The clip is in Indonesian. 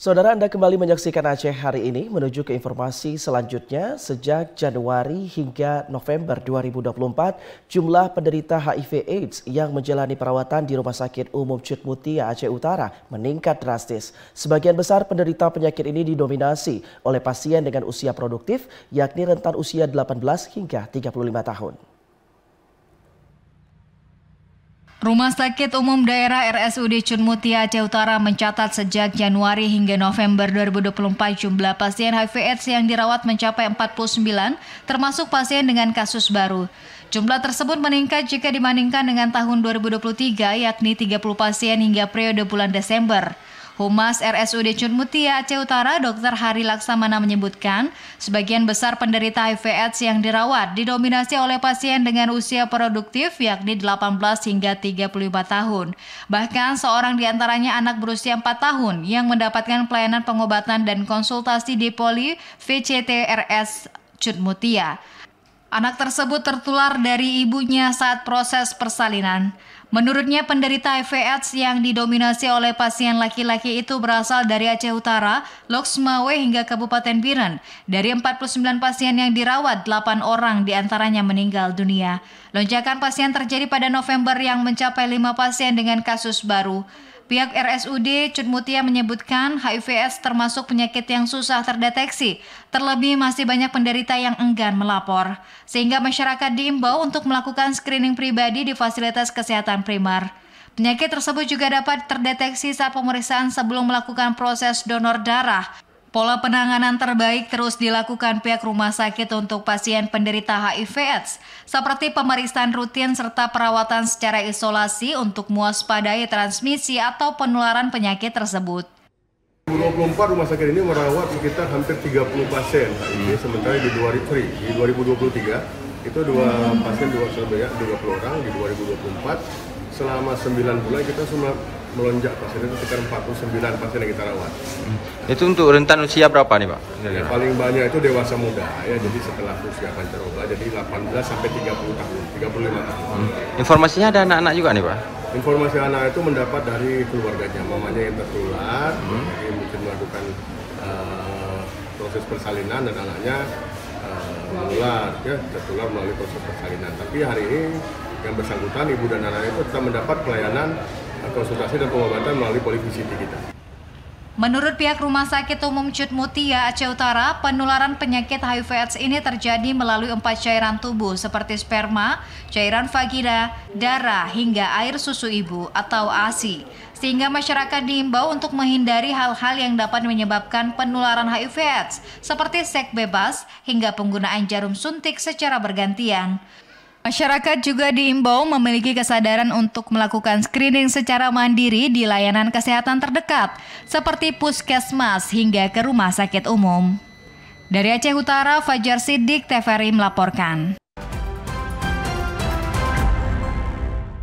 Saudara, Anda kembali menyaksikan Aceh hari ini. Menuju ke informasi selanjutnya, sejak Januari hingga November 2024, jumlah penderita HIV/AIDS yang menjalani perawatan di Rumah Sakit Umum Cut Mutia Aceh Utara meningkat drastis. Sebagian besar penderita penyakit ini didominasi oleh pasien dengan usia produktif, yakni rentan usia 18 hingga 35 tahun. Rumah Sakit Umum Daerah RSUD Cut Mutia Aceh Utara mencatat sejak Januari hingga November 2024 jumlah pasien HIV/AIDS yang dirawat mencapai 49, termasuk pasien dengan kasus baru. Jumlah tersebut meningkat jika dibandingkan dengan tahun 2023, yakni 30 pasien hingga periode bulan Desember. Humas RSUD Cut Mutia Aceh Utara, Dr. Hari Laksamana menyebutkan, sebagian besar penderita HIV/AIDS yang dirawat didominasi oleh pasien dengan usia produktif, yakni 18 hingga 35 tahun. Bahkan seorang diantaranya anak berusia 4 tahun yang mendapatkan pelayanan pengobatan dan konsultasi di Poli VCTRS Cut Mutia. Anak tersebut tertular dari ibunya saat proses persalinan. Menurutnya, penderita HIV/AIDS yang didominasi oleh pasien laki-laki itu berasal dari Aceh Utara, Loksmawe hingga Kabupaten Biren. Dari 49 pasien yang dirawat, 8 orang diantaranya meninggal dunia. Lonjakan pasien terjadi pada November yang mencapai 5 pasien dengan kasus baru. Pihak RSUD Cut Mutia menyebutkan HIV/AIDS termasuk penyakit yang susah terdeteksi, terlebih masih banyak penderita yang enggan melapor. Sehingga masyarakat diimbau untuk melakukan screening pribadi di fasilitas kesehatan primer. Penyakit tersebut juga dapat terdeteksi saat pemeriksaan sebelum melakukan proses donor darah. Pola penanganan terbaik terus dilakukan pihak rumah sakit untuk pasien penderita HIV/AIDS, seperti pemeriksaan rutin serta perawatan secara isolasi untuk mewaspadai transmisi atau penularan penyakit tersebut. 2024 rumah sakit ini merawat sekitar hampir 30 pasien HIV, sementara di 2023 itu dua pasien 20 orang, di 2024 selama 9 bulan kita semua melonjak pasien itu sekitar 49 pasien yang kita rawat. Itu untuk rentan usia berapa nih Pak? Ya, paling banyak itu dewasa muda ya, jadi setelah usia pancaroba jadi 18 sampai 30 tahun, 35 tahun. Informasinya ada anak-anak juga nih Pak? Informasi anak itu mendapat dari keluarganya, mamanya yang tertular, jadi mungkin melakukan proses persalinan dan anaknya menular, ya tertular melalui proses persalinan. Tapi hari ini yang bersangkutan ibu dan anaknya itu tetap mendapat pelayanan konsultasi dan pengobatan melalui Poli VCT kita. Menurut pihak Rumah Sakit Umum Cut Mutia Aceh Utara, penularan penyakit HIV/AIDS ini terjadi melalui 4 cairan tubuh seperti sperma, cairan vagina, darah, hingga air susu ibu atau ASI. Sehingga masyarakat diimbau untuk menghindari hal-hal yang dapat menyebabkan penularan HIV/AIDS seperti seks bebas hingga penggunaan jarum suntik secara bergantian. Masyarakat juga diimbau memiliki kesadaran untuk melakukan screening secara mandiri di layanan kesehatan terdekat, seperti puskesmas hingga ke rumah sakit umum. Dari Aceh Utara, Fajar Siddiq, TVRI melaporkan.